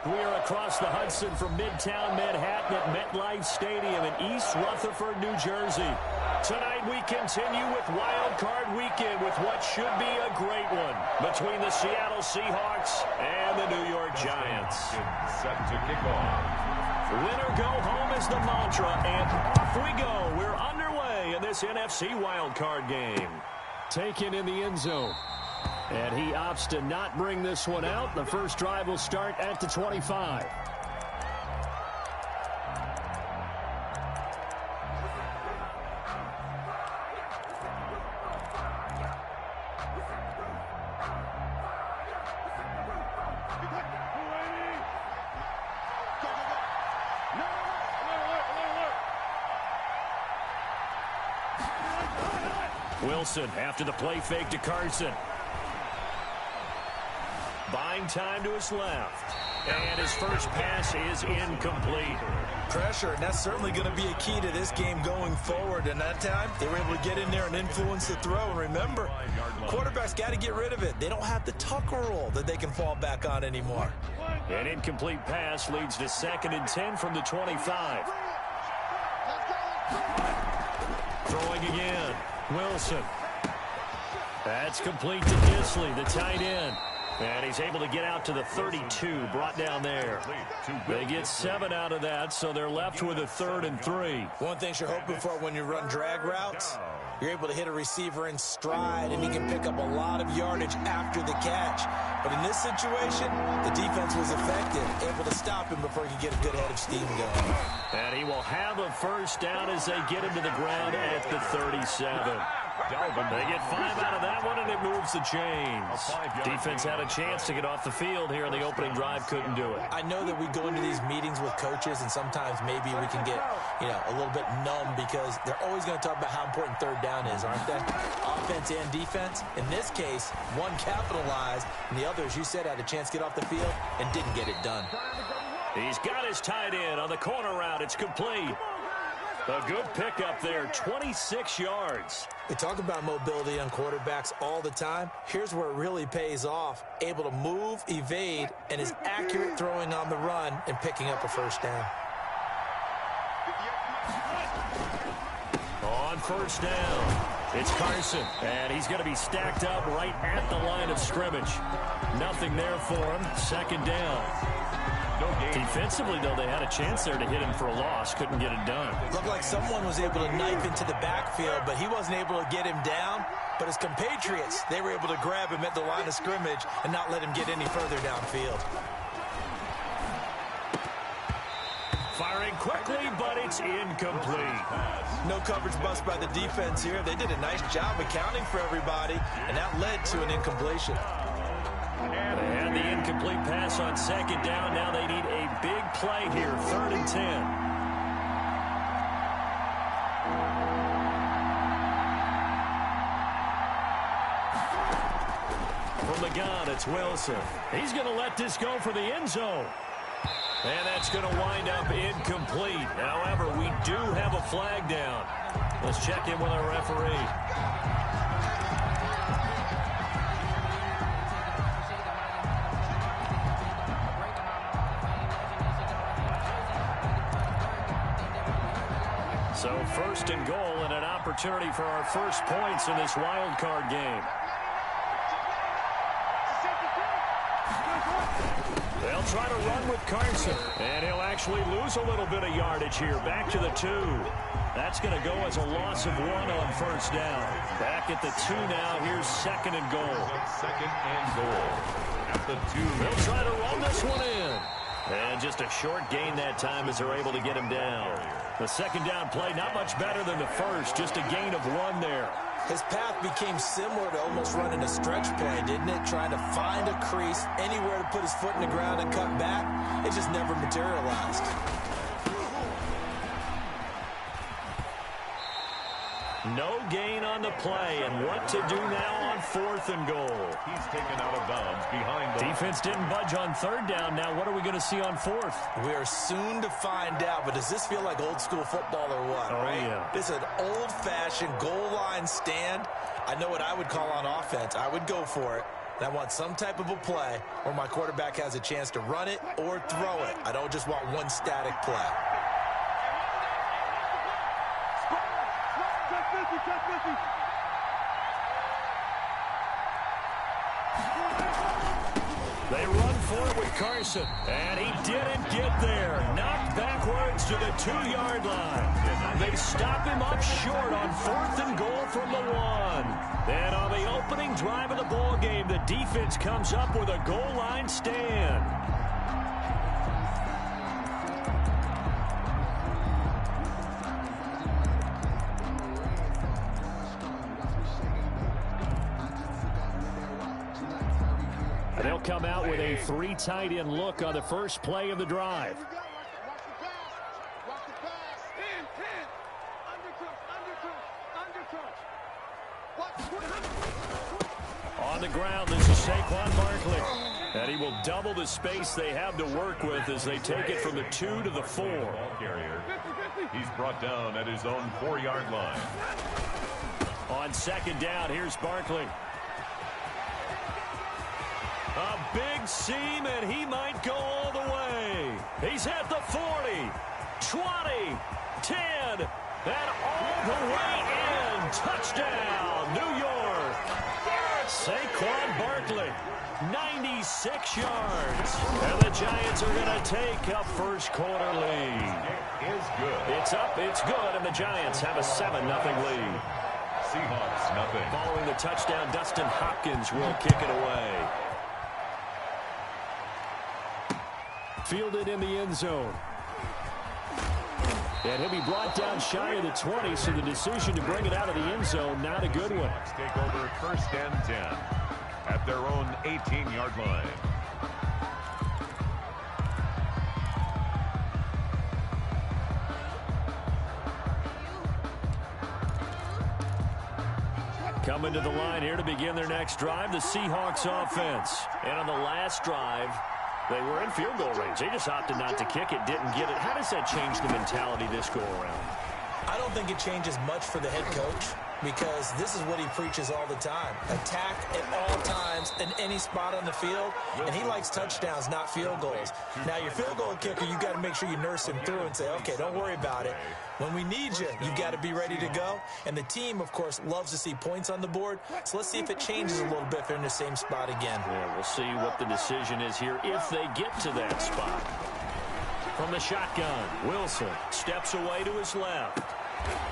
We are across the Hudson from Midtown Manhattan at MetLife Stadium in East Rutherford, New Jersey. Tonight we continue with Wild Card Weekend with what should be a great one between the Seattle Seahawks and the New York Giants. Set to kick off. Win or go home is the mantra, and off we go. We're underway in this NFC Wild Card game. Taken in the end zone. And he opts to not bring this one out. The first drive will start at the 25. Wilson after the play fake to Carson. Buying time to his left. And his first pass is incomplete. Pressure, and that's certainly going to be a key to this game going forward. And that time, they were able to get in there and influence the throw. And remember, quarterbacks got to get rid of it. They don't have the tucker roll that they can fall back on anymore. An incomplete pass leads to 2nd and 10 from the 25. Throwing again. Wilson. That's complete to Disley, the tight end. And he's able to get out to the 32, brought down there. They get 7 out of that, so they're left with a 3rd and 3. One thing you're hoping for when you run drag routes, you're able to hit a receiver in stride, and he can pick up a lot of yardage after the catch. But in this situation, the defense was effective, able to stop him before he could get a good head of steam going. And he will have a first down as they get him to the ground at the 37. They get 5 out of that one, and it moves the chains. Defense had a chance to get off the field here in the opening drive, couldn't do it. I know that we go into these meetings with coaches, and sometimes maybe we can get, a little bit numb because they're always going to talk about how important 3rd down is, aren't they? Offense and defense. In this case, one capitalized, and the other, as you said, had a chance to get off the field and didn't get it done. He's got his tight end on the corner route. It's complete. A good pickup there, 26 yards. We talk about mobility on quarterbacks all the time. Here's where it really pays off. Able to move, evade, and is accurate throwing on the run and picking up a first down. On first down, it's Carson, and he's going to be stacked up right at the line of scrimmage. Nothing there for him. 2nd down. Defensively, though, they had a chance there to hit him for a loss. Couldn't get it done. Looked like someone was able to knife into the backfield, but he wasn't able to get him down. But his compatriots, they were able to grab him at the line of scrimmage and not let him get any further downfield. Firing quickly, but it's incomplete. No coverage bust by the defense here. They did a nice job accounting for everybody, and that led to an incompletion. They had the incomplete pass on 2nd down. Now they need a big play here, 3rd and 10. From the gun, it's Wilson. He's going to let this go for the end zone. And that's going to wind up incomplete. However, we do have a flag down. Let's check in with our referee. So 1st and goal and an opportunity for our first points in this wild card game. They'll try to run with Carson, and he'll actually lose a little bit of yardage here. Back to the 2. That's going to go as a loss of 1 on first down. Back at the 2 now. Here's 2nd and goal. 2nd and goal at the 2. They'll try to run this one in. And just a short gain that time as they're able to get him down. The 2nd down play, not much better than the first. Just a gain of 1 there. His path became similar to almost running a stretch play, didn't it? Trying to find a crease, anywhere to put his foot in the ground and cut back. It just never materialized. No gain on the play, and what to do now on 4th and goal. He's taken out of bounds behind the defense. Didn't budge on 3rd down. Now what are we going to see on 4th? We are soon to find out, but does this feel like old school football or what? Oh, right? yeah. This is an old-fashioned goal line stand. I know what I would call on offense. I would go for it. And I want some type of a play where my quarterback has a chance to run it or throw it. I don't just want one static play. They run for it with Carson, and he didn't get there. Knocked backwards to the 2-yard line. They stop him up short on 4th and goal from the 1. Then on the opening drive of the ball game, the defense comes up with a goal line stand. They'll come out with a 3 tight end look on the first play of the drive. On the ground, this is Saquon Barkley. And he will double the space they have to work with as they take it from the 2 to the 4. He's brought down at his own 4-yard line. On 2nd down, here's Barkley. A big seam, and he might go all the way. He's at the 40, 20, 10, and all the way in. Touchdown, New York. Saquon Barkley, 96 yards. And the Giants are going to take a first-quarter lead. Is good. It's up, it's good, and the Giants have a 7-0 lead. Seahawks, nothing. Following the touchdown, Dustin Hopkins will kick it away. Fielded in the end zone. And he'll be brought down shy of the 20, so the decision to bring it out of the end zone, not a good one. Seahawks take over 1st and 10 at their own 18-yard line. Coming to the line here to begin their next drive, the Seahawks offense. And on the last drive, they were in field goal range. They just opted not to kick it, didn't get it. How does that change the mentality this go around? I don't think it changes much for the head coach because this is what he preaches all the time. Attack at all times in any spot on the field, and he likes touchdowns, not field goals. Now, your field goal kicker, you got to make sure you nurse him through and say, okay, don't worry about it. When we need you, you've got to be ready to go. And the team, of course, loves to see points on the board. So let's see if it changes a little bit if they're in the same spot again. Yeah, we'll see what the decision is here if they get to that spot. From the shotgun, Wilson steps away to his left.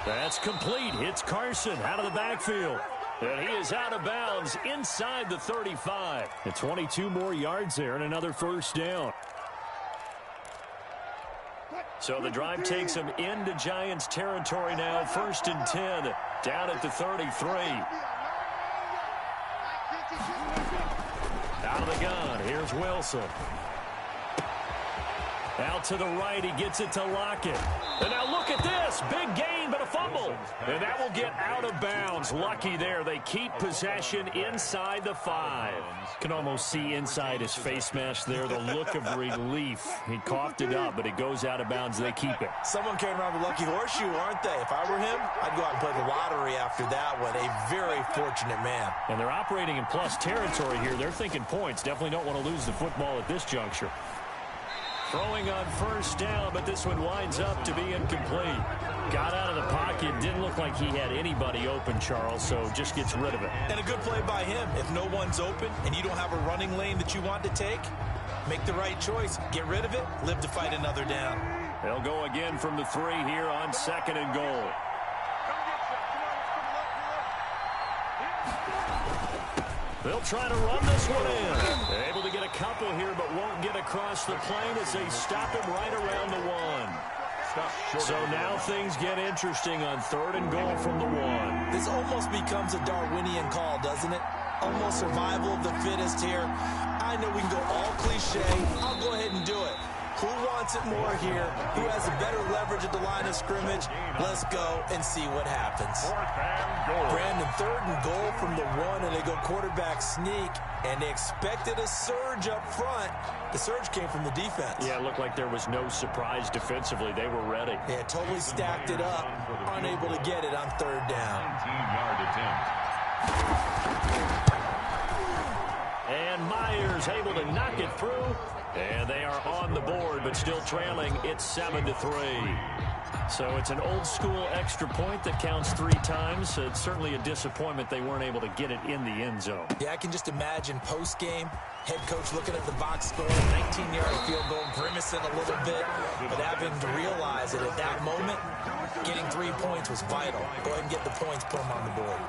That's complete. Hits Carson out of the backfield. And he is out of bounds inside the 35. And 22 more yards there and another first down. So the drive takes him into Giants territory now. 1st and 10 down at the 33. Out of the gun. Here's Wilson. Out to the right. He gets it to Lockett. And now look at this. Big gain, but a fumble. And that will get out of bounds. Lucky there. They keep possession inside the 5. Can almost see inside his face mask there the look of relief. He coughed it up, but it goes out of bounds. They keep it. Someone came around with lucky horseshoe, aren't they? If I were him, I'd go out and play the lottery after that one. A very fortunate man. And they're operating in plus territory here. They're thinking points. Definitely don't want to lose the football at this juncture. Throwing on first down, but this one winds up to be incomplete. Got out of the pocket. Didn't look like he had anybody open, Charles, so just gets rid of it. And a good play by him. If no one's open and you don't have a running lane that you want to take, make the right choice. Get rid of it. Live to fight another down. They'll go again from the 3 here on 2nd and goal. They'll try to run this one in. They're able to get a couple here, but won't get across the plane as they stop him right around the 1. So now things get interesting on 3rd and goal from the 1. This almost becomes a Darwinian call, doesn't it? Almost survival of the fittest here. I know we can go all cliche. I'll go ahead and do it. Who wants it more here? Who has a better leverage at the line of scrimmage? Let's go and see what happens. Brandon, 3rd and goal from the 1, and they go quarterback sneak, and they expected a surge up front. The surge came from the defense. Yeah, it looked like there was no surprise defensively. They were ready. Yeah, totally stacked it up, unable to get it on 3rd down. 19-yard attempt. And Myers able to knock it through. And they are on the board, but still trailing. It's 7-3. So it's an old-school extra point that counts 3 times. It's certainly a disappointment they weren't able to get it in the end zone. Yeah, I can just imagine post-game, head coach looking at the box score, 19-yard field goal, grimacing a little bit, but having to realize that at that moment, getting 3 points was vital. Go ahead and get the points, put them on the board.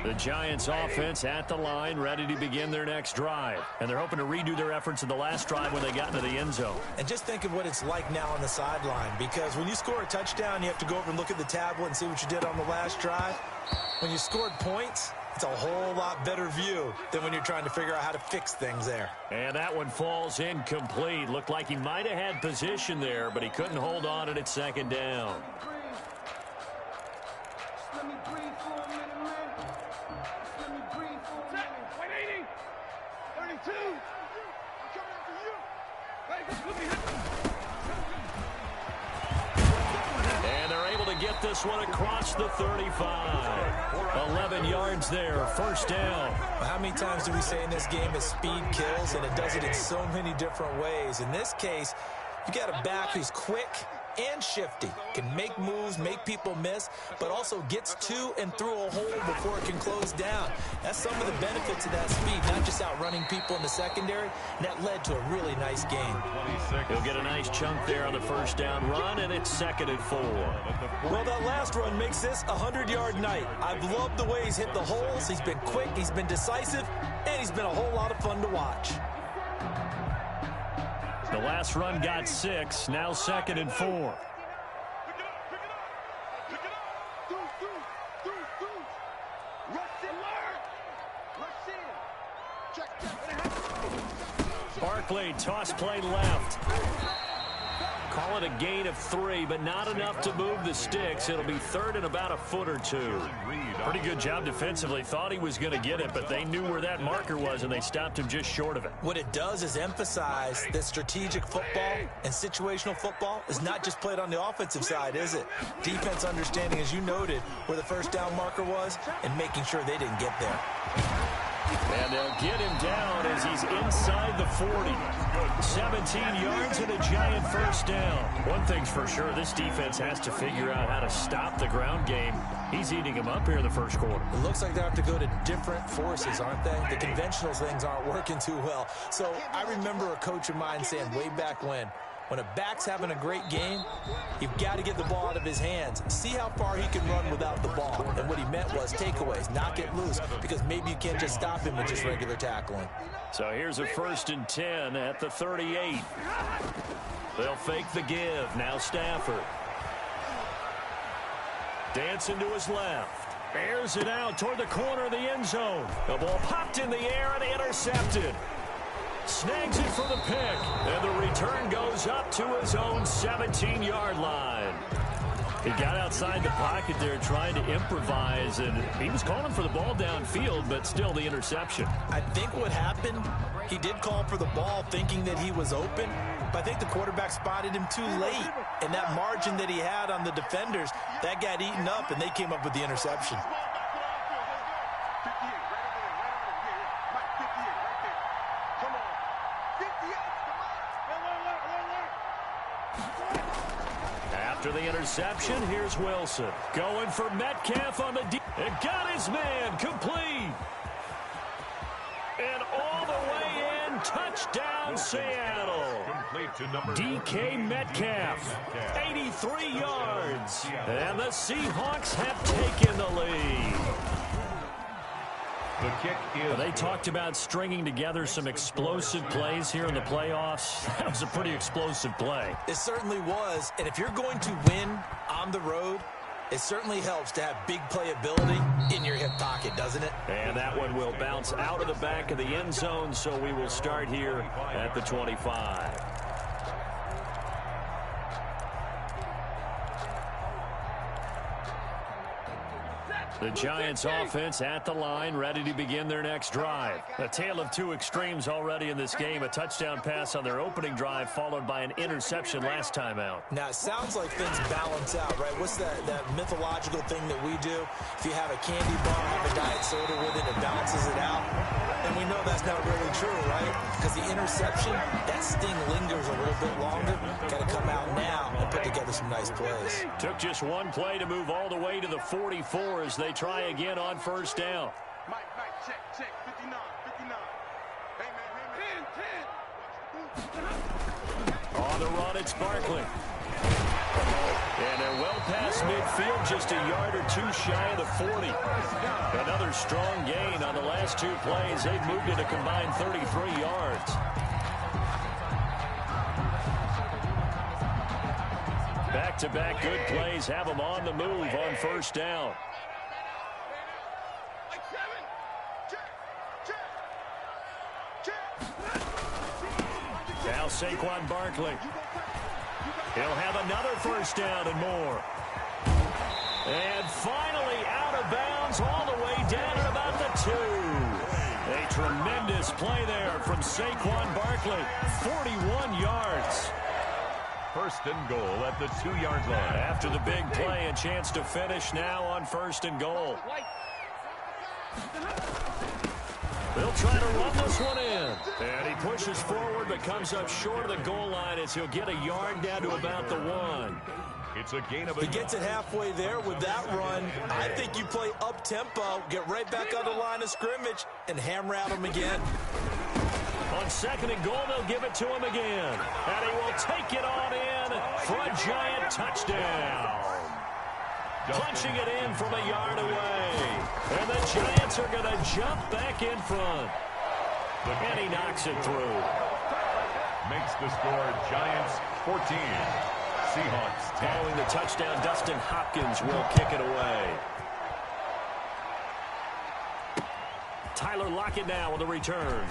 The Giants offense at the line, ready to begin their next drive. And they're hoping to redo their efforts in the last drive when they got into the end zone. And just think of what it's like now on the sideline, because when you score a touchdown, you have to go over and look at the tablet and see what you did on the last drive. When you scored points, it's a whole lot better view than when you're trying to figure out how to fix things there. And that one falls incomplete. Looked like he might have had position there, but he couldn't hold on and it's second down. And they're able to get this one across the 35. 11 yards there, first down. How many times do we say in this game that speed kills, and it does it in so many different ways? In this case, you got a back who's quick and shifty, can make moves, make people miss, but also gets to and through a hole before it can close down. That's some of the benefits of that speed, not just outrunning people in the secondary, and that led to a really nice game. He'll get a nice chunk there on the first down run, and it's 2nd and 4. Well, that last run makes this a 100-yard night. I've loved the way he's hit the holes. He's been quick, he's been decisive, and he's been a whole lot of fun to watch. The last run got 6, now 2nd and 4. Barkley, toss play left. Call it a gain of 3, but not enough to move the sticks. It'll be 3rd and about a foot or 2. Pretty good job defensively. Thought he was going to get it, but they knew where that marker was, and they stopped him just short of it. What it does is emphasize that strategic football and situational football is not just played on the offensive side, is it? Defense understanding, as you noted, where the first down marker was and making sure they didn't get there. And they'll get him down as he's inside the 40. 17 yards and a giant first down. One thing's for sure, this defense has to figure out how to stop the ground game. He's eating him up here in the first quarter. It looks like they have to go to different forces, aren't they? The conventional things aren't working too well. So I remember a coach of mine saying way back when a back's having a great game, you've got to get the ball out of his hands. See how far he can run without the ball. And what he meant was takeaways, knock it loose, because maybe you can't just stop him with just regular tackling. So here's a 1st and 10 at the 38. They'll fake the give. Now Stafford. Dancing to his left. Airs it out toward the corner of the end zone. The ball popped in the air and intercepted. Snags it for the pick, and the return goes up to his own 17-yard line. He got outside the pocket there trying to improvise, and he was calling for the ball downfield, but still the interception. I think what happened, he did call for the ball thinking that he was open, but I think the quarterback spotted him too late, and that margin that he had on the defenders, that got eaten up, and they came up with the interception. After the interception, here's Wilson. Going for Metcalf on the deep. It got his man complete. And all the way in, touchdown Seattle. DK Metcalf, 83 yards. And the Seahawks have taken the lead. The kick is They talked about stringing together some explosive plays here in the playoffs. That was a pretty explosive play. It certainly was, and if you're going to win on the road, it certainly helps to have big playability in your hip pocket, doesn't it? And that one will bounce out of the back of the end zone, so we will start here at the 25. The Giants offense at the line, ready to begin their next drive. A tale of two extremes already in this game. A touchdown pass on their opening drive, followed by an interception last time out. Now, it sounds like things balance out, right? What's that mythological thing that we do? If you have a candy bar, have a diet soda with it, it balances it out. And we know that's not really true, right? Because the interception, that sting lingers a little bit longer. Got to come out now and put together some nice plays. Took just one play to move all the way to the 44 as they try again on first down. Mike, check, 59. Hey, man. On the run, it's Barkley. And they're well past midfield, just a yard or two shy of the 40. Another strong gain on the last two plays. They've moved it a combined 33 yards. Back-to-back good plays have them on the move on first down. Now Saquon Barkley. He'll have another first down and more. And finally out of bounds all the way down at about the 2. A tremendous play there from Saquon Barkley. 41 yards. First and goal at the 2-yard line. After the big play, a chance to finish now on first and goal. They'll try to run this one in. And he pushes forward but comes up short of the goal line as he'll get a yard down to about the 1. It's a gain of a... He gets it halfway there with that run. I think you play up-tempo, get right back on the line of scrimmage, and hammer at him again. On second and goal, they'll give it to him again. And he will take it on in for a Giant touchdown. Punching it in from a yard away. And the Giants are going to jump back in front. And he knocks it through. Makes the score Giants 14. Seahawks 10. Following the touchdown, Dustin Hopkins will kick it away. Tyler Lockett now on the return.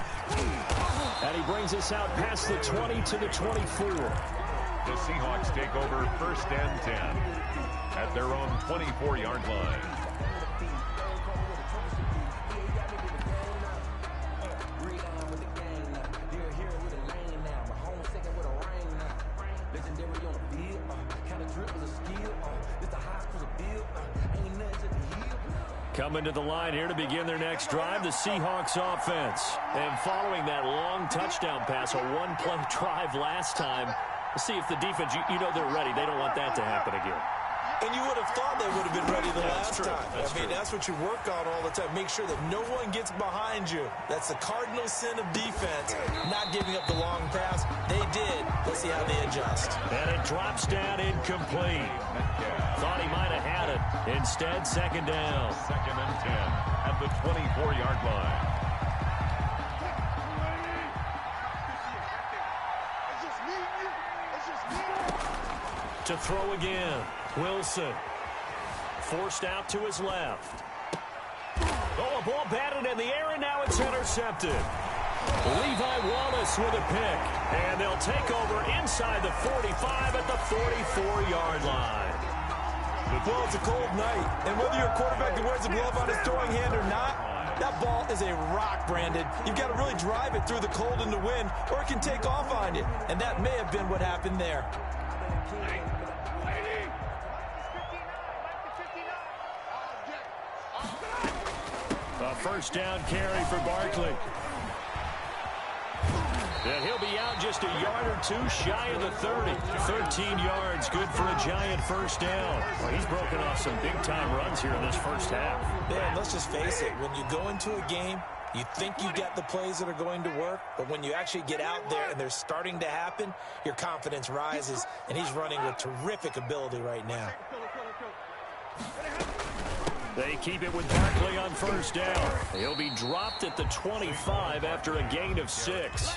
And he brings us out past the 20 to the 24. The Seahawks take over first and 10 at their own 24-yard line. Coming to the line here to begin their next drive, the Seahawks offense. And following that long touchdown pass, a one-play drive last time, let's see if the defense, you know they're ready. They don't want that to happen again. And you would have thought they would have been ready the last time. That's what you work on all the time. Make sure that no one gets behind you. That's the cardinal sin of defense, not giving up the long pass. They did. Let's see how they adjust. And it drops down incomplete. Thought he might have had it. Instead, second down. Second and 10 at the 24-yard line. To throw again. Wilson. Forced out to his left. Oh, a ball batted in the air, and now it's intercepted. Levi Wallace with a pick. And they'll take over inside the 45 at the 44-yard line. Well, it's a cold night, and whether you're a quarterback that wears a glove on his throwing hand or not, that ball is a rock, Brandon. You've got to really drive it through the cold and the wind, or it can take off on you. And that may have been what happened there. A first down carry for Barkley. And he'll be out just a yard or two shy of the 30. 13 yards, good for a Giant first down. Well, he's broken off some big-time runs here in this first half. Man, let's just face it. When you go into a game, you think you got the plays that are going to work, but when you actually get out there and they're starting to happen, your confidence rises, and he's running with terrific ability right now. They keep it with Barkley on first down. He'll be dropped at the 25 after a gain of 6.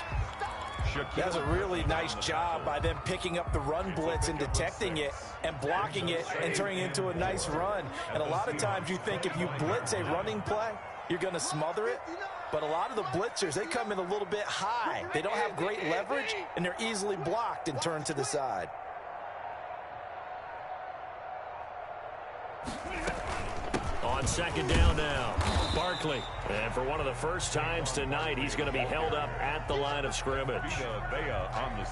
That's a really nice job by them picking up the run blitz and detecting it and blocking it and turning it into a nice run. And a lot of times you think if you blitz a running play, you're going to smother it. But a lot of the blitzers, they come in a little bit high. They don't have great leverage, and they're easily blocked and turned to the side. On On second down now, Barkley. And for one of the first times tonight, he's going to be held up at the line of scrimmage.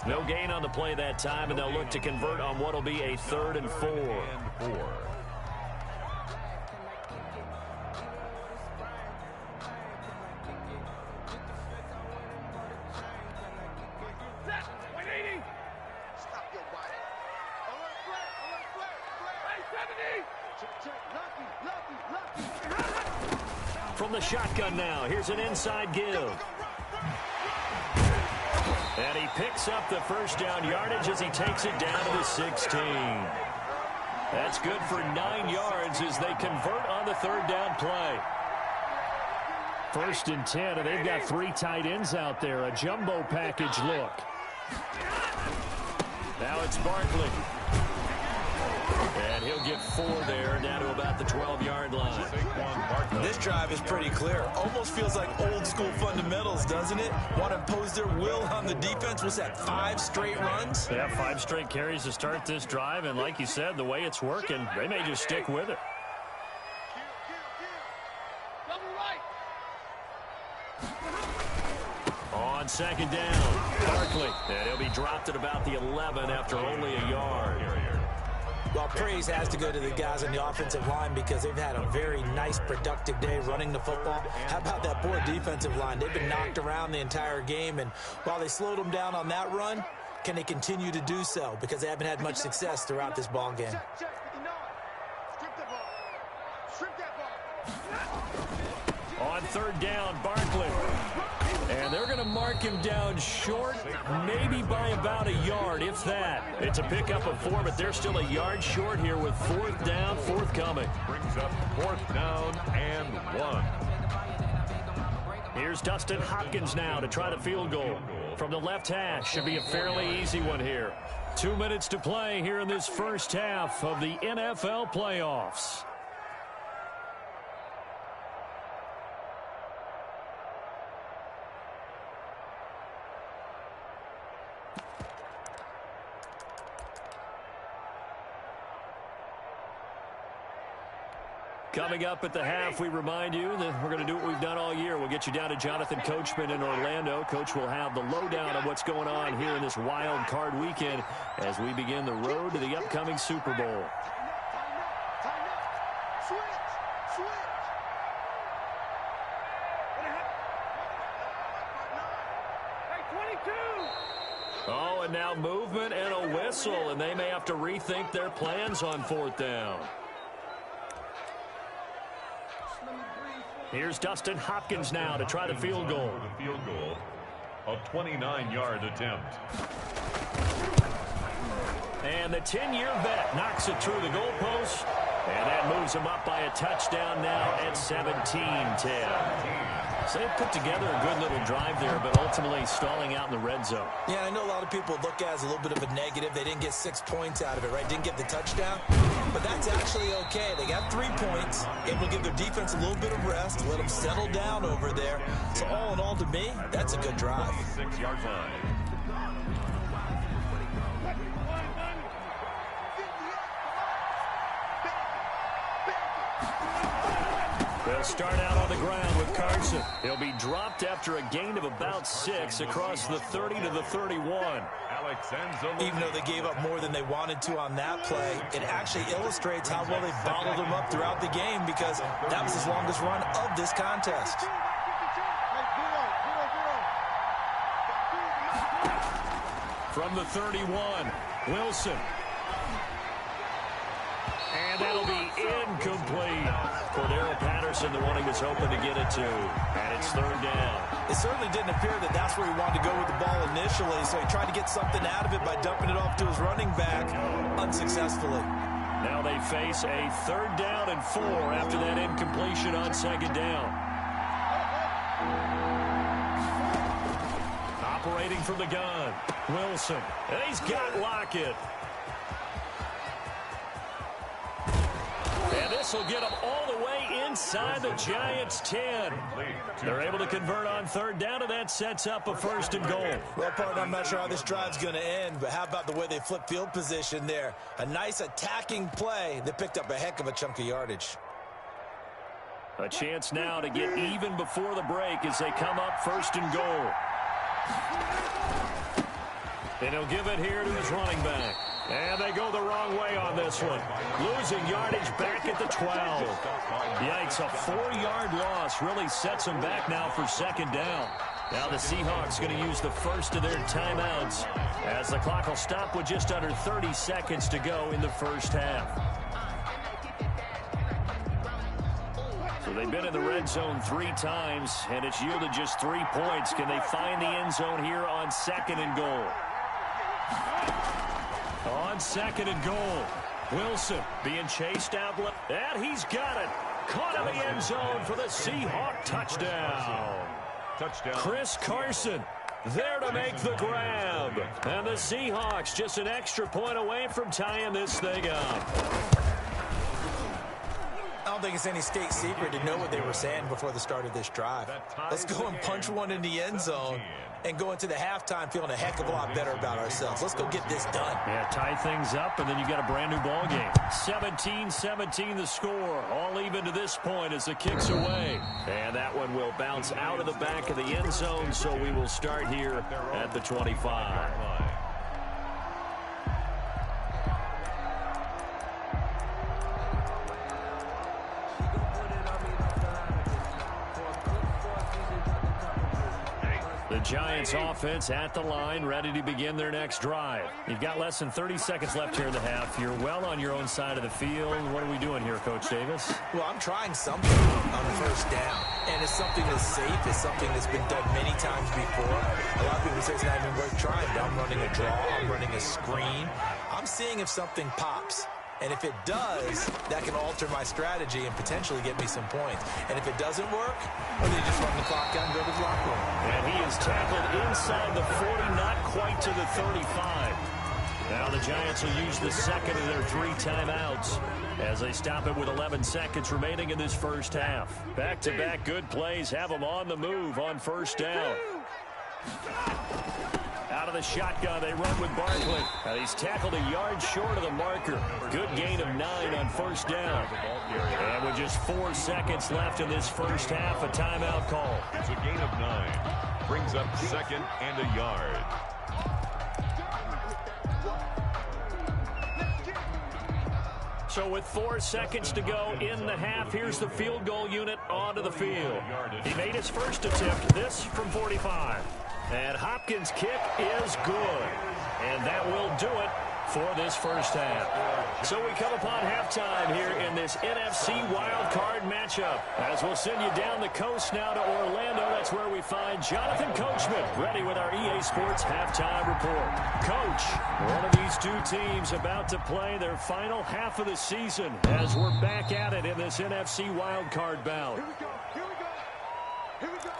No gain on the play that time, and they'll look to convert on what will be a 3rd and 4. From the shotgun now, here's an inside give. And he picks up the first down yardage as he takes it down to the 16. That's good for 9 yards as they convert on the 3rd down play. 1st and 10, and they've got 3 tight ends out there. A jumbo package look. Now it's Barkley. And he'll get 4 there, down to about the 12-yard line. This drive is pretty clear. Almost feels like old school fundamentals, doesn't it? Want to impose their will on the defense. Was that 5 straight runs? Yeah, 5 straight carries to start this drive. And like you said, the way it's working, they may just stick with it. On second down, Barkley. And he'll be dropped at about the 11 after only a yard. Well, praise has to go to the guys on the offensive line because they've had a very nice, productive day running the football. How about that poor defensive line? They've been knocked around the entire game, and while they slowed them down on that run, can they continue to do so? Because they haven't had much success throughout this ball game. On 3rd down, Barkley. And they're going to mark him down short, maybe by about a yard, if that. It's a pickup of 4, but they're still a yard short here with 4th down, forthcoming. Brings up 4th down and 1. Here's Dustin Hopkins now to try the field goal. From the left hash, should be a fairly easy one here. 2 minutes to play here in this first half of the NFL playoffs. Coming up at the half, we remind you that we're going to do what we've done all year. We'll get you down to Jonathan Coachman in Orlando. Coach will have the lowdown on what's going on here in this wild card weekend as we begin the road to the upcoming Super Bowl. Oh, and now movement and a whistle, and they may have to rethink their plans on 4th down. Here's Dustin Hopkins now to try the field goal. The field goal, a 29-yard attempt. And the 10-year vet knocks it through the goalpost. And that moves him up by a touchdown now at 17-10. So they put together a good little drive there, but ultimately stalling out in the red zone. Yeah, I know a lot of people look at it as a little bit of a negative. They didn't get 6 points out of it, right? Didn't get the touchdown. But that's actually okay. They got 3 points. Able to give their defense a little bit of rest, let them settle down over there. So all in all, to me, that's a good drive. 6-yard line. They'll start out on the ground with Carson. He'll be dropped after a gain of about 6 across the 30 to the 31. Even though they gave up more than they wanted to on that play, it actually illustrates how well they bottled them up throughout the game because that was his longest run of this contest. From the 31, Wilson. And that'll be incomplete. Cordero Patterson, the one he was hoping to get it to. And it's 3rd down. It certainly didn't appear that that's where he wanted to go with the ball initially, so he tried to get something out of it by dumping it off to his running back unsuccessfully. Now they face a 3rd down and 4 after that incompletion on 2nd down. Operating from the gun, Wilson. And he's got Lockett. And this will get them all the way inside the Giants' 10. They're able to convert on 3rd down, and that sets up a 1st and goal. Well, partner, I'm not sure how this drive's going to end, but how about the way they flip field position there? A nice attacking play that picked up a heck of a chunk of yardage. A chance now to get even before the break as they come up first and goal. And he'll give it here to his running back. And they go the wrong way on this one. Losing yardage back at the 12. Yikes, a 4-yard loss really sets them back now for second down. Now the Seahawks going to use the first of their timeouts as the clock will stop with just under 30 seconds to go in the first half. So they've been in the red zone 3 times, and it's yielded just 3 points. Can they find the end zone here on second and goal? On second and goal, Wilson being chased out left, and he's got it. Caught in the end zone for the Seahawk touchdown. Chris Carson there to make the grab. And the Seahawks just an extra point away from tying this thing up. I don't think it's any state secret to know what they were saying before the start of this drive. Let's go and punch one in the end zone and go into the halftime feeling a heck of a lot better about ourselves. Let's go get this done. Yeah, tie things up, and then you got a brand new ball game. 17-17 the score. All even to this point as the kick's away. And that one will bounce out of the back of the end zone, so we will start here at the 25. The Giants offense at the line, ready to begin their next drive. You've got less than 30 seconds left here in the half. You're well on your own side of the field. What are we doing here, Coach Davis? Well, I'm trying something on the first down. And it's something that's safe. It's something that's been done many times before. A lot of people say it's not even worth trying. But I'm running a draw. I'm running a screen. I'm seeing if something pops. And if it does, that can alter my strategy and potentially get me some points. And if it doesn't work, well, then you just run the clock out and go to the locker room. And he is tackled inside the 40, not quite to the 35. Now the Giants will use the second of their 3 timeouts as they stop it with 11 seconds remaining in this first half. Back-to-back good plays have them on the move on first down. Out of the shotgun, they run with Barkley. And he's tackled a yard short of the marker. Good gain of 9 on first down. And with just 4 seconds left in this first half, a timeout call. It's a gain of 9. Brings up second and a yard. So with 4 seconds to go in the half, here's the field goal unit onto the field. He made his first attempt, this from 45. And Hopkins' kick is good. And that will do it for this first half. So we come upon halftime here in this NFC wildcard matchup. As we'll send you down the coast now to Orlando. That's where we find Jonathan Coachman ready with our EA Sports halftime report. Coach, one of these 2 teams about to play their final half of the season as we're back at it in this NFC wildcard bout. Here we go. Here we go. Here we go.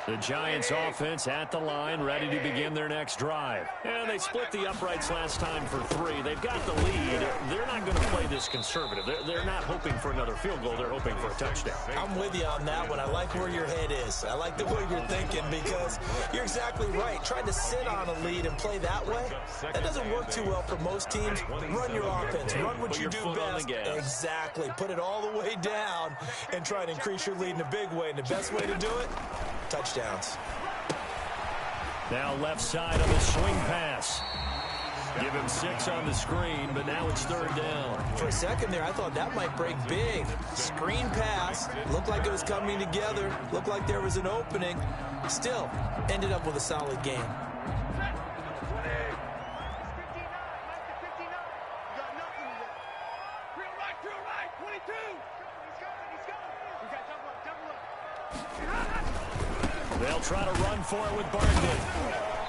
The Giants offense at the line, ready to begin their next drive. And they split the uprights last time for 3. They've got the lead. They're not going to play this conservative. They're not hoping for another field goal. They're hoping for a touchdown. I'm with you on that one. I like where your head is. I like the way you're thinking because you're exactly right. Trying to sit on a lead and play that way, that doesn't work too well for most teams. Run your offense. Run what you do best. Exactly. Put it all the way down and try to increase your lead in a big way. And the best way to do it, touchdowns. Now left side on the swing pass. Give him 6 on the screen, but now it's 3rd down. For a second there, I thought that might break big. Screen pass. Looked like it was coming together. Looked like there was an opening. Still, ended up with a solid game. They'll try to run for it with Barkley.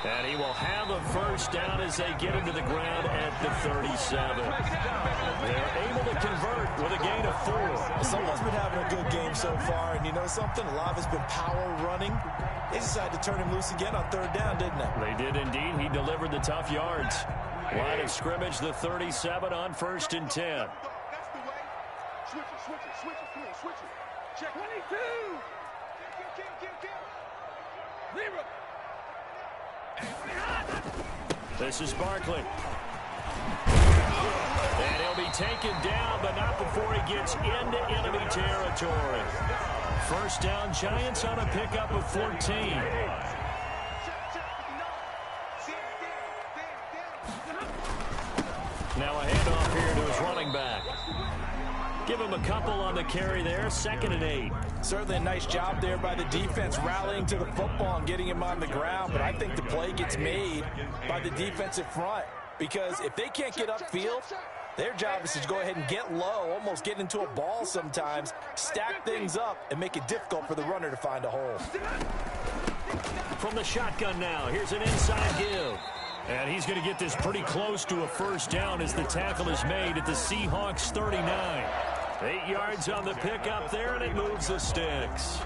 And he will have a first down as they get him to the ground at the 37. They're able to convert with a gain of 4. Someone's been having a good game so far, and you know something? A lot of it's been power running. They decided to turn him loose again on 3rd down, didn't they? They did indeed. He delivered the tough yards. Line of scrimmage, the 37 on 1st and 10. That's the way. Switch it, switch it, switch it. Come on, switch it. Check 22. Zero. This is Barkley. And he'll be taken down, but not before he gets into enemy territory. First down, Giants on a pickup of 14. Now a handoff here to his running back. Give him a couple on the carry there, 2nd and 8. Certainly a nice job there by the defense rallying to the football and getting him on the ground, but I think the play gets made by the defensive front because if they can't get upfield, their job is to go ahead and get low, almost get into a ball sometimes, stack things up, and make it difficult for the runner to find a hole. From the shotgun now, here's an inside give. And he's going to get this pretty close to a first down as the tackle is made at the Seahawks 39. 8 yards on the pickup there, and it moves the sticks.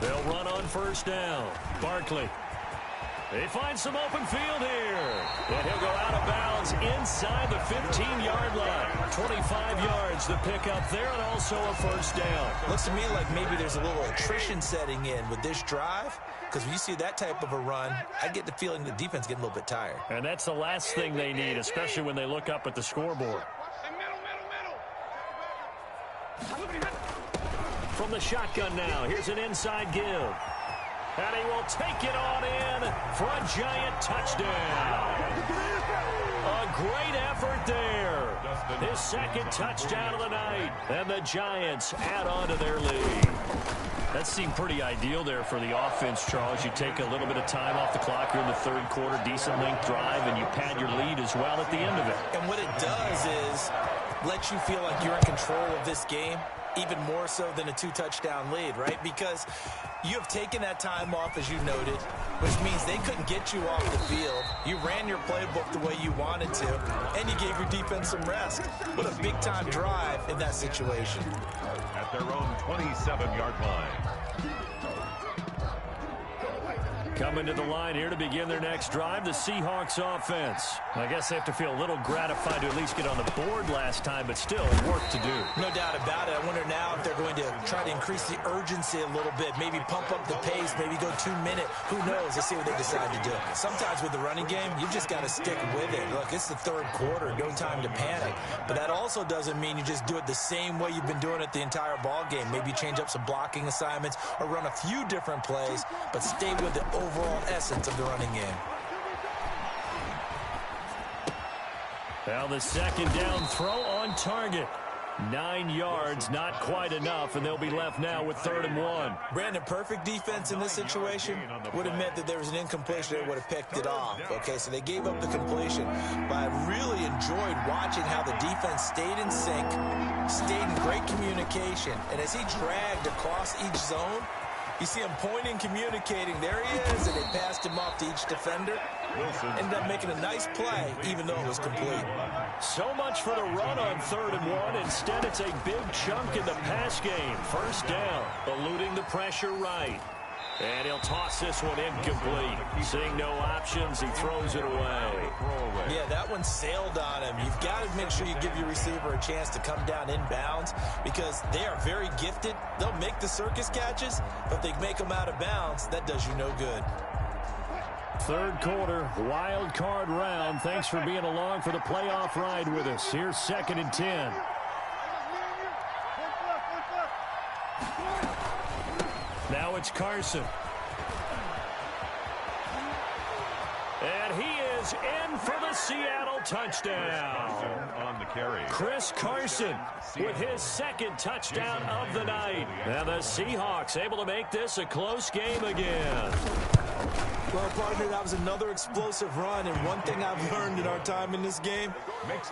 They'll run on first down. Barkley. They find some open field here. And he'll go out of bounds inside the 15-yard line. 25 yards the pickup there, and also a first down. Looks to me like maybe there's a little attrition setting in with this drive, because when you see that type of a run, I get the feeling the defense getting a little bit tired. And that's the last thing they need, especially when they look up at the scoreboard. From the shotgun now, here's an inside give. And he will take it on in for a Giant touchdown. A great effort there. His 2nd touchdown of the night. And the Giants add on to their lead. That seemed pretty ideal there for the offense, Charles. You take a little bit of time off the clock here in the 3rd quarter, decent length drive, and you pad your lead as well at the end of it. And what it does is let you feel like you're in control of this game, even more so than a 2-touchdown lead, right? Because you have taken that time off, as you noted, which means they couldn't get you off the field. You ran your playbook the way you wanted to, and you gave your defense some rest. What a big-time drive in that situation. At their own 27-yard line. Coming to the line here to begin their next drive, the Seahawks offense. I guess they have to feel a little gratified to at least get on the board last time, but still work to do. No doubt about it. I wonder now if they're going to try to increase the urgency a little bit, maybe pump up the pace, maybe go 2-minute. Who knows? Let's see what they decide to do. Sometimes with the running game, you've just got to stick with it. Look, it's the 3rd quarter, no time to panic. But that also doesn't mean you just do it the same way you've been doing it the entire ball game. Maybe change up some blocking assignments or run a few different plays, but stay with the overall essence of the running game. Now the 2nd down throw on target. 9 yards, not quite enough, and they'll be left now with 3rd and 1. Brandon, perfect defense in this situation would have meant that there was an incompletion that would have picked it off. Okay, so they gave up the completion, but I really enjoyed watching how the defense stayed in sync, stayed in great communication, and as he dragged across each zone, you see him pointing, communicating. There he is, and they passed him off to each defender. Ended up making a nice play, even though it was complete. So much for the run on 3rd and 1. Instead, it's a big chunk in the pass game. First down, eluding the pressure right. And he'll toss this one incomplete. Seeing no options, he throws it away. Yeah, that one sailed on him. You've got to make sure you give your receiver a chance to come down inbounds because they are very gifted. They'll make the circus catches, but if they make them out of bounds, that does you no good. 3rd quarter, wild card round. Thanks for being along for the playoff ride with us. Here's 2nd and 10. Now it's Carson. And he is in for the Seattle touchdown. On the carry. Chris Carson with his 2nd touchdown of the night. And the Seahawks able to make this a close game again. Well, partner, that was another explosive run, and one thing I've learned in our time in this game,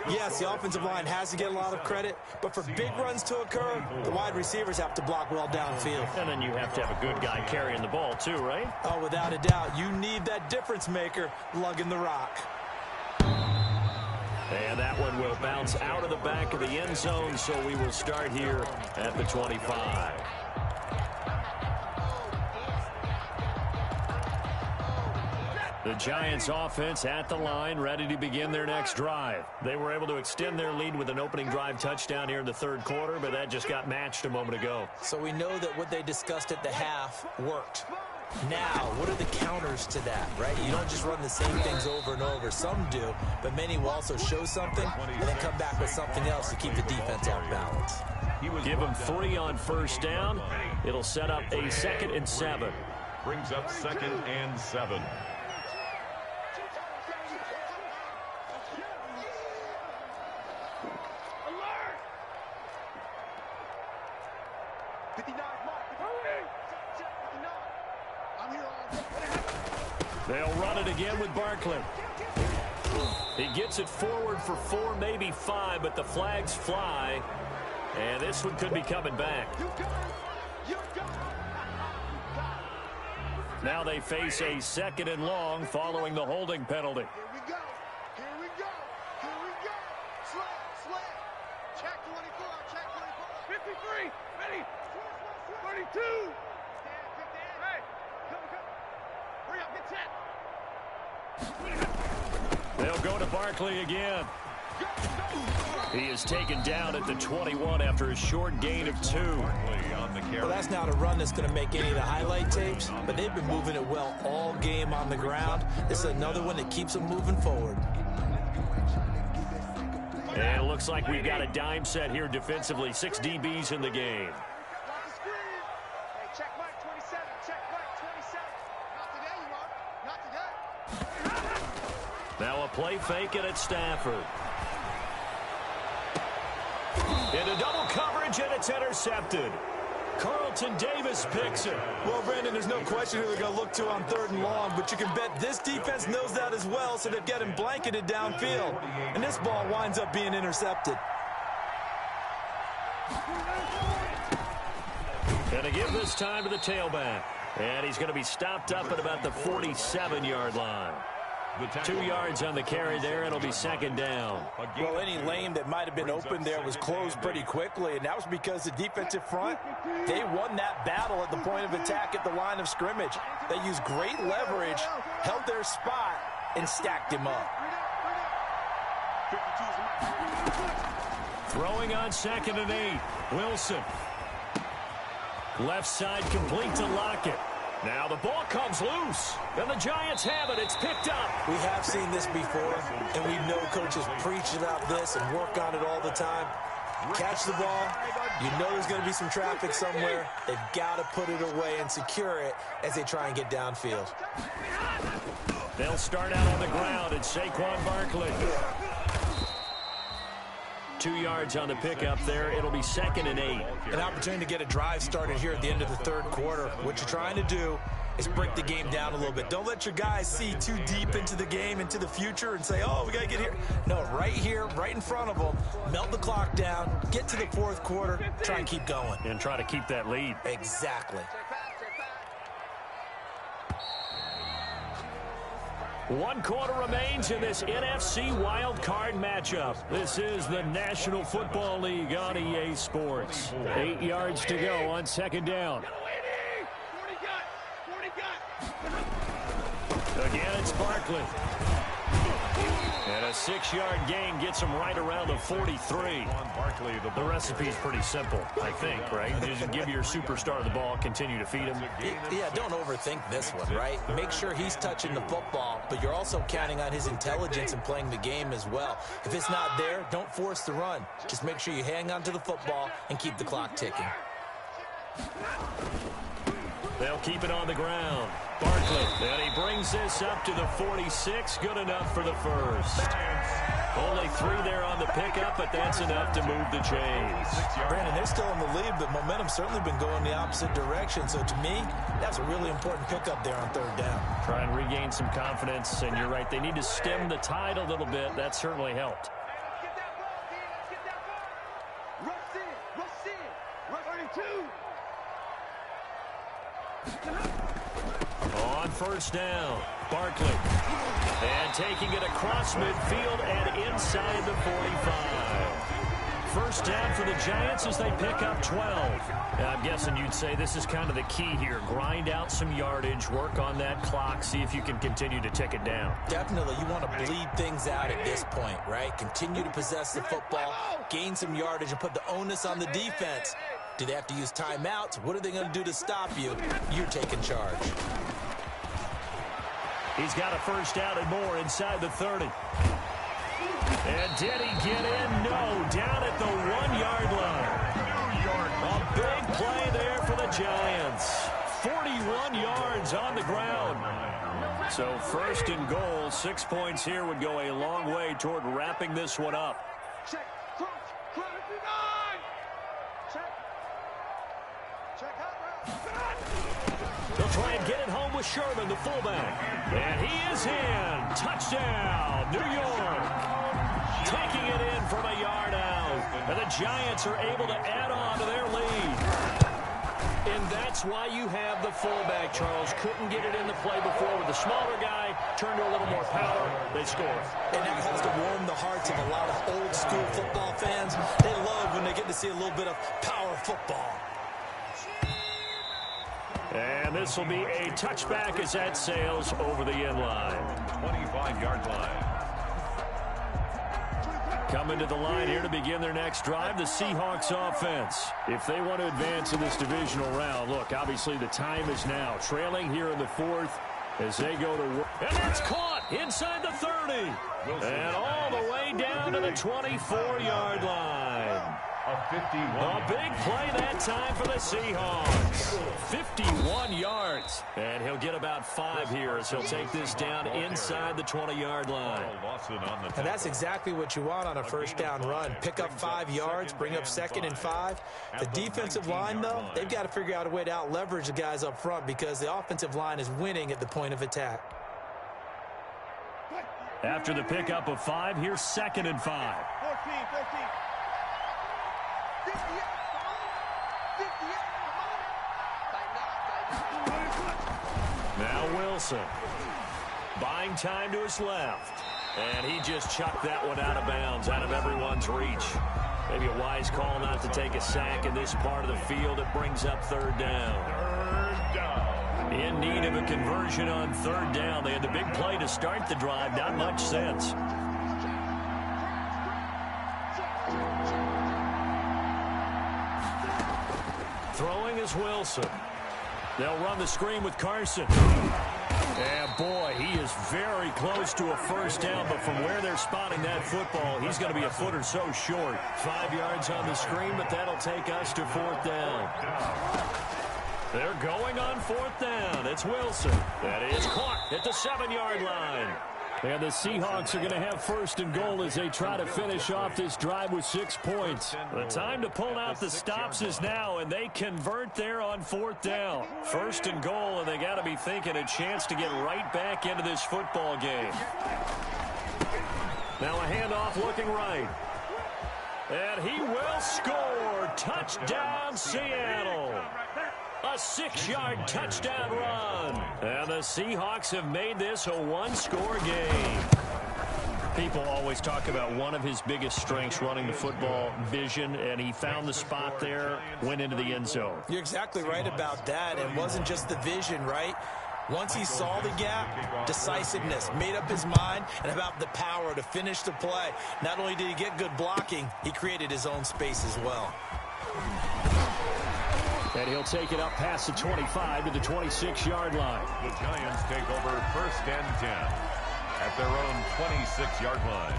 yes, the offensive line has to get a lot of credit, but for big runs to occur, the wide receivers have to block well downfield. And then you have to have a good guy carrying the ball too, right? Oh, without a doubt. You need that difference maker lugging the rock. And that one will bounce out of the back of the end zone, so we will start here at the 25. The Giants offense at the line, ready to begin their next drive. They were able to extend their lead with an opening drive touchdown here in the third quarter, but that just got matched a moment ago. So we know that what they discussed at the half worked. Now, what are the counters to that, right? You don't just run the same things over and over. Some do, but many will also show something and then come back with something else to keep the defense off balance. Give them 3 on first down. It'll set up a 2nd and 7. Brings up 2nd and 7. They'll run it again with Barkley. He gets it forward for 4, maybe 5, but the flags fly. And this one could be coming back. Now they face a 2nd and long following the holding penalty. Here we go. Here we go. Here we go. Slap. Check 24. Check 24. 53. Ready. 32. Hey. Come. Hurry up. Get set. They'll go to Barkley again. He is taken down at the 21 after a short gain of 2. Well, that's not a run that's going to make any of the highlight tapes, but they've been moving it well all game on the ground. This is another one that keeps them moving forward. And it looks like we've got a dime set here defensively. 6 DBs in the game. Check Mike 27. Check Mike 27. Not today, you are. Not today. Now a play fake and it's Stafford. Into double coverage, and it's intercepted. Carlton Davis picks it. Well, Brandon, there's no question who they're going to look to on 3rd and long, but you can bet this defense knows that as well, so they've got him blanketed downfield. And this ball winds up being intercepted. Gonna give this time to the tailback. And he's going to be stopped up at about the 47-yard line. 2 yards on the carry there. It'll be 2nd down. Well, any lane that might have been open there was closed pretty quickly, and that was because the defensive front, they won that battle at the point of attack at the line of scrimmage. They used great leverage, held their spot, and stacked him up. Throwing on 2nd and 8. Wilson. Left side complete to Lockett. Now the ball comes loose, and the Giants have it. It's picked up. We have seen this before, and we know coaches preach about this and work on it all the time. Catch the ball. You know there's going to be some traffic somewhere. They've got to put it away and secure it as they try and get downfield. They'll start out on the ground. It's Saquon Barkley. 2 yards on the pickup there. It'll be 2nd and 8. An opportunity to get a drive started here at the end of the third quarter. What you're trying to do is break the game down a little bit. Don't let your guys see too deep into the game, into the future, and say, oh, we got to get here. No, right here, right in front of them, melt the clock down, get to the fourth quarter, try and keep going. And try to keep that lead. Exactly. 1 quarter remains in this NFC wildcard matchup. This is the National Football League on EA Sports. 8 yards to go on 2nd down. Again, it's Barkley. And a 6-yard gain gets him right around the 43. The recipe's pretty simple, I think, right? Just give your superstar the ball, continue to feed him. Yeah, don't overthink this one, right? Make sure he's touching the football, but you're also counting on his intelligence and playing the game as well. If it's not there, don't force the run. Just make sure you hang on to the football and keep the clock ticking. They'll keep it on the ground. Barkley, and he brings this up to the 46. Good enough for the first. Only 3 there on the pickup, but that's enough to move the chains. Brandon, they're still in the lead, but momentum's certainly been going the opposite direction. So to me, that's a really important pickup there on 3rd down. Try and regain some confidence, and you're right. They need to stem the tide a little bit. That certainly helped. On 1st down, Barkley. And taking it across midfield and inside the 45. First down for the Giants as they pick up 12. I'm guessing you'd say this is kind of the key here. Grind out some yardage, work on that clock, see if you can continue to tick it down. Definitely. You want to bleed things out at this point, right? Continue to possess the football, gain some yardage, and put the onus on the defense. Do they have to use timeouts? What are they going to do to stop you? You're taking charge. He's got a first down and more inside the 30. And did he get in? No, down at the 1-yard line. A big play there for the Giants. 41 yards on the ground. So first and goal, 6 points here would go a long way toward wrapping this one up. Check. Check. They'll try and get it home with Sherman, the fullback. And he is in. Touchdown, New York. Taking it in from a yard out. And the Giants are able to add on to their lead. And that's why you have the fullback, Charles. Couldn't get it in the play before with the smaller guy. Turned to a little more power. They score. And that has to warm the hearts of a lot of old-school football fans. They love when they get to see a little bit of power football. And this will be a touchback as that sails over the end line. 25-yard line. Coming to the line here to begin their next drive, the Seahawks offense. If they want to advance in this divisional round, look, obviously the time is now. Trailing here in the fourth as they go to work. And that's caught inside the 30. And all the way down to the 24-yard line. A big play that time for the Seahawks. 51 yards. And he'll get about 5 here as he'll take this down inside the 20-yard line. And that's exactly what you want on a first down run. Pick up 5 yards, bring up 2nd and 5. The defensive line, though, they've got to figure out a way to out-leverage the guys up front because the offensive line is winning at the point of attack. After the pickup of 5, here's 2nd and 5. 14. Now Wilson. Buying time to his left. And he just chucked that one out of bounds, out of everyone's reach. Maybe a wise call not to take a sack in this part of the field. It brings up 3rd down. In need of a conversion on 3rd down. They had the big play to start the drive. Not much sense. Throwing is Wilson. They'll run the screen with Carson. And boy, he is very close to a first down, but from where they're spotting that football, he's going to be a foot or so short. 5 yards on the screen, but that'll take us to 4th down. They're going on 4th down. It's Wilson. That is caught at the 7-yard line. And the Seahawks are going to have 1st and goal as they try to finish off this drive with 6 points. The time to pull out the stops is now, and they convert there on 4th down. 1st and goal, and they got to be thinking a chance to get right back into this football game. Now a handoff looking right. And he will score. Touchdown, Seattle. A 6-yard touchdown run. And the Seahawks have made this a 1-score game. People always talk about one of his biggest strengths, running the football, vision, and he found the spot there, went into the end zone. You're exactly right about that. It wasn't just the vision, right? Once he saw the gap, decisiveness, made up his mind, and about the power to finish the play. Not only did he get good blocking, he created his own space as well. And he'll take it up past the 25 to the 26-yard line. The Giants take over 1st and 10 at their own 26-yard line.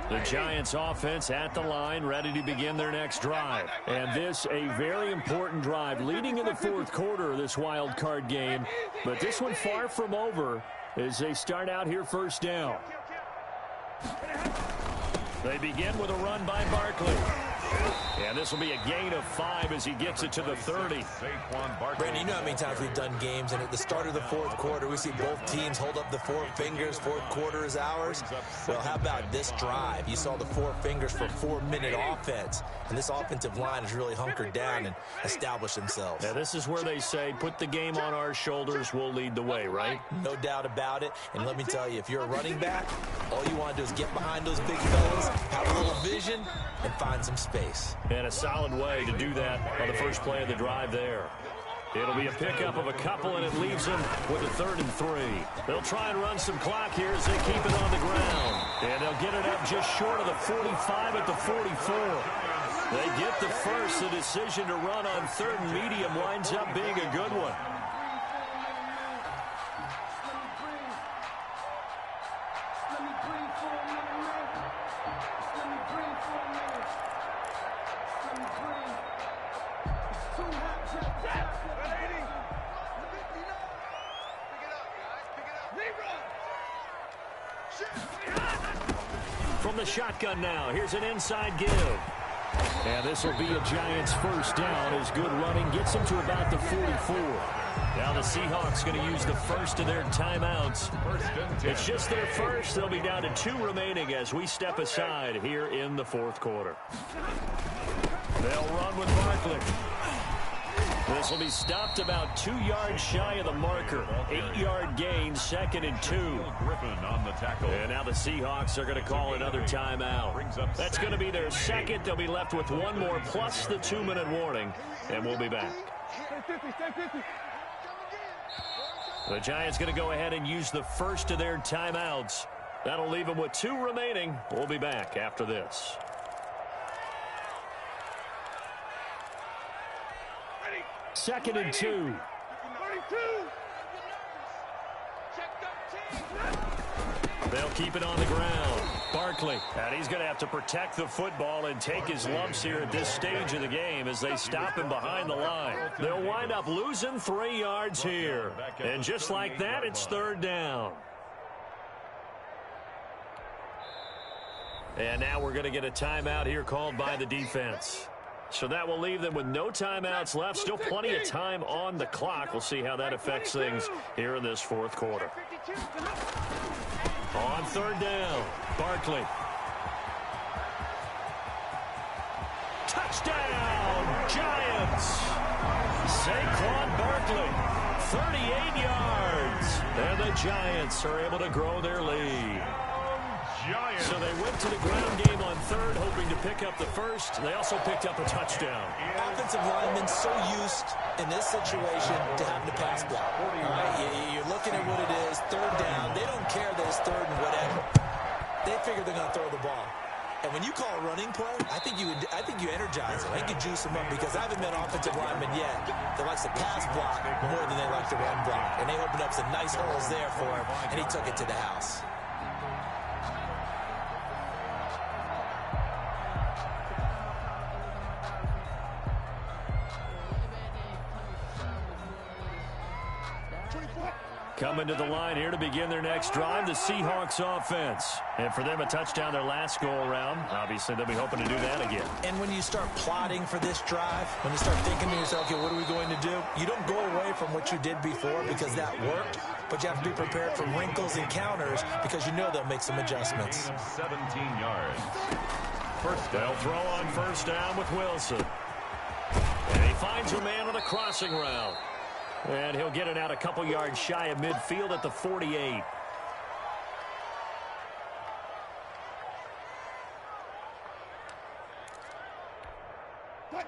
The Giants offense at the line, ready to begin their next drive. And this, a very important drive, leading in the 4th quarter of this wild card game. But this one far from over as they start out here 1st down. They begin with a run by Barkley. And this will be a gain of 5 as he gets it to the 30. Brandon, you know how many times we've done games, and at the start of the fourth quarter, we see both teams hold up the 4 fingers. Fourth quarter is ours. Well, how about this drive? You saw the 4 fingers for 4-minute offense, and this offensive line has really hunkered down and established themselves. Now, this is where they say, put the game on our shoulders, we'll lead the way, right? No doubt about it. And let me tell you, if you're a running back, all you want to do is get behind those big fellas, have a little vision, and find some space. And a solid way to do that on the first play of the drive there. It'll be a pickup of a couple, and it leaves them with a 3rd and 3. They'll try and run some clock here as they keep it on the ground. And they'll get it up just short of the 45 at the 44. They get the first. The decision to run on 3rd and medium winds up being a good one. From the shotgun now, here's an inside give. And this will be a Giants first down as good running gets them to about the 44. Now the Seahawks going to use the first of their timeouts. It's just their first. They'll be down to 2 remaining as we step aside here in the fourth quarter. They'll run with Barkley. This will be stopped about 2 yards shy of the marker. 8-yard gain, 2nd and 2. Griffin on the tackle. And now the Seahawks are going to call another timeout. That's going to be their second. They'll be left with 1 more plus the 2-minute warning, and we'll be back. The Giants going to go ahead and use the first of their timeouts. That'll leave them with 2 remaining. We'll be back after this. Second and 2. They'll keep it on the ground. Barkley, and he's going to have to protect the football and take his lumps here at this stage of the game as they stop him behind the line. They'll wind up losing 3 yards here. And just like that, it's 3rd down. And now we're going to get a timeout here called by the defense. So that will leave them with no timeouts left. Still plenty of time on the clock. We'll see how that affects things here in this fourth quarter. On 3rd down, Barkley. Touchdown, Giants. Saquon Barkley, 38 yards. And the Giants are able to grow their lead. So they went to the ground game on 3rd, hoping to pick up the first. They also picked up a touchdown. Offensive linemen so used in this situation to having to pass block. All right, you're looking at what it is, 3rd down. They don't care that it's 3rd and whatever. They figure they're going to throw the ball. And when you call a running play, I think you energize them. I think you juice them up because I haven't met offensive linemen yet that likes to pass block more than they like to run block. And they opened up some nice holes there for him, and he took it to the house. Coming to the line here to begin their next drive, the Seahawks offense. And for them, a touchdown their last go-around. Obviously, they'll be hoping to do that again. And when you start plotting for this drive, when you start thinking to yourself, okay, what are we going to do? You don't go away from what you did before because that worked, but you have to be prepared for wrinkles and counters because you know they'll make some adjustments. 17 yards. They'll throw on 1st down with Wilson. And he finds a man on a crossing route. And he'll get it out a couple yards shy of midfield at the 48.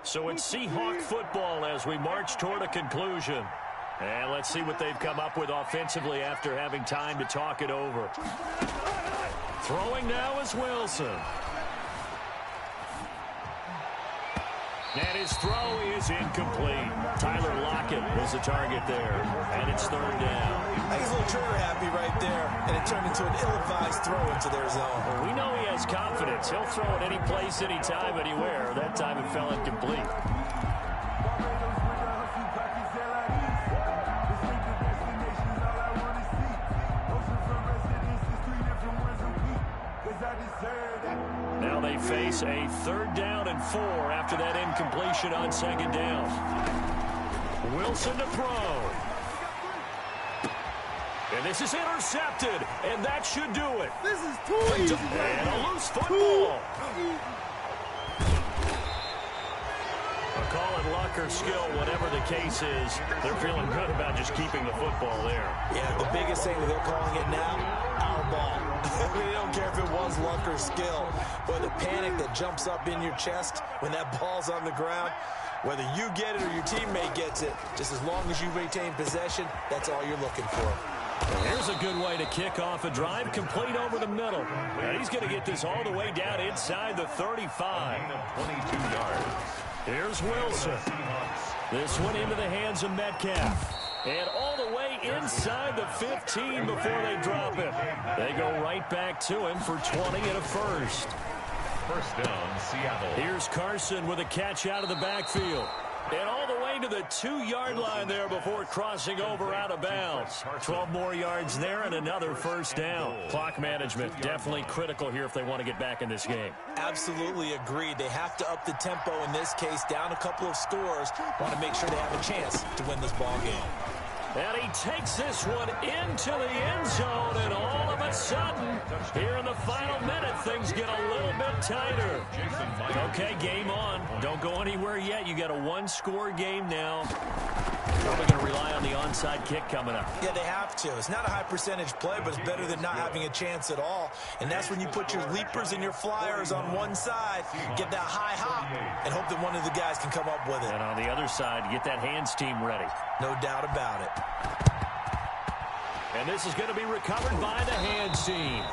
So it's Seahawk football as we march toward a conclusion. And let's see what they've come up with offensively after having time to talk it over. Throwing now is Wilson. And his throw is incomplete. Tyler Lockett was the target there. And it's 3rd down. I think he's a little trigger happy right there. And it turned into an ill-advised throw into their zone. Well, we know he has confidence. He'll throw it any place, anytime, anywhere. That time it fell incomplete. Now they face It's a 3rd down and 4 after that incompletion on 2nd down. Wilson to throw. And this is intercepted, and that should do it. This is too easy. And a loose football. Call it luck or skill, whatever the case is. They're feeling good about just keeping the football there. Yeah, the biggest thing that they're calling it now, our ball. They don't care if it was luck or skill. But the panic that jumps up in your chest when that ball's on the ground, whether you get it or your teammate gets it, just as long as you retain possession, that's all you're looking for. Here's a good way to kick off a drive, complete over the middle. And he's going to get this all the way down inside the 35. 22 yards. Here's Wilson. This one into the hands of Metcalf. And all the way inside the 15 before they drop him. They go right back to him for 20 and a first. First down, Seattle. Here's Carson with a catch out of the backfield. And all the way to the 2-yard line there before crossing over out of bounds. 12 more yards there and another first down. Clock management definitely critical here if they want to get back in this game. Absolutely agreed. They have to up the tempo in this case, down a couple of scores. Want to make sure they have a chance to win this ball game. And he takes this one into the end zone, and all of a sudden, here in the final minute, things get a little bit tighter. Okay, game on. Don't go anywhere yet. You got a 1-score game now. Probably going to rely on the onside kick coming up. Yeah, they have to. It's not a high percentage play, but it's better than not having a chance at all. And that's when you put your leapers and your flyers on one side, get that high hop, and hope that one of the guys can come up with it. And on the other side, get that hands team ready. No doubt about it. And this is going to be recovered by the hands team.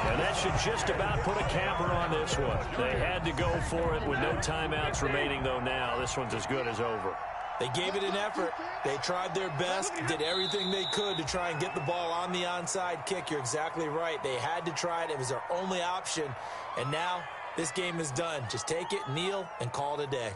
And that should just about put a capper on this one. They had to go for it with no timeouts remaining, though now. This one's as good as over. They gave it an effort. They tried their best, did everything they could to try and get the ball on the onside kick. You're exactly right. They had to try it. It was their only option. And now this game is done. Just take it, kneel, and call it a day.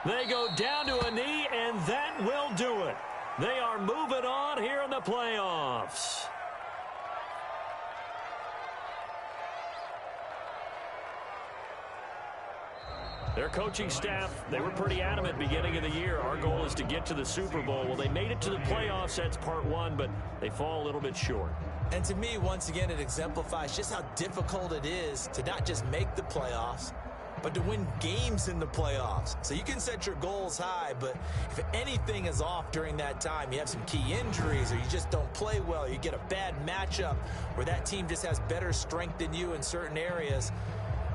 They go down to a knee, and that will do it. They are moving on here in the playoffs. Their coaching staff, they were pretty adamant beginning of the year. Our goal is to get to the Super Bowl. Well, they made it to the playoffs. That's part one, but they fall a little bit short. And to me, once again, it exemplifies just how difficult it is to not just make the playoffs, but to win games in the playoffs. So you can set your goals high, but if anything is off during that time, you have some key injuries or you just don't play well, you get a bad matchup where that team just has better strength than you in certain areas,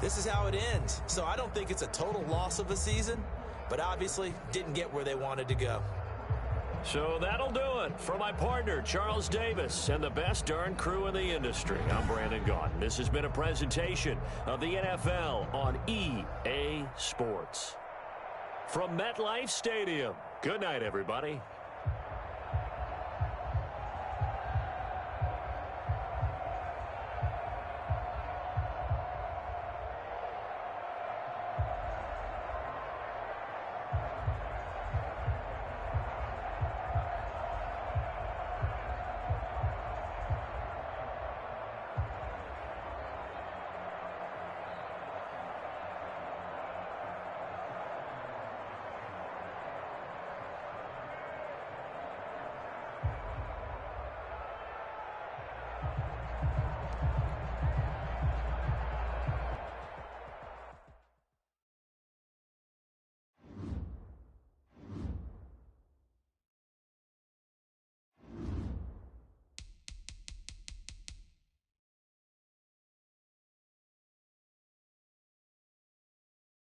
this is how it ends. So I don't think it's a total loss of a season, but obviously didn't get where they wanted to go. So that'll do it. For my partner, Charles Davis, and the best darn crew in the industry, I'm Brandon Gaudin. This has been a presentation of the NFL on EA Sports. From MetLife Stadium, good night, everybody.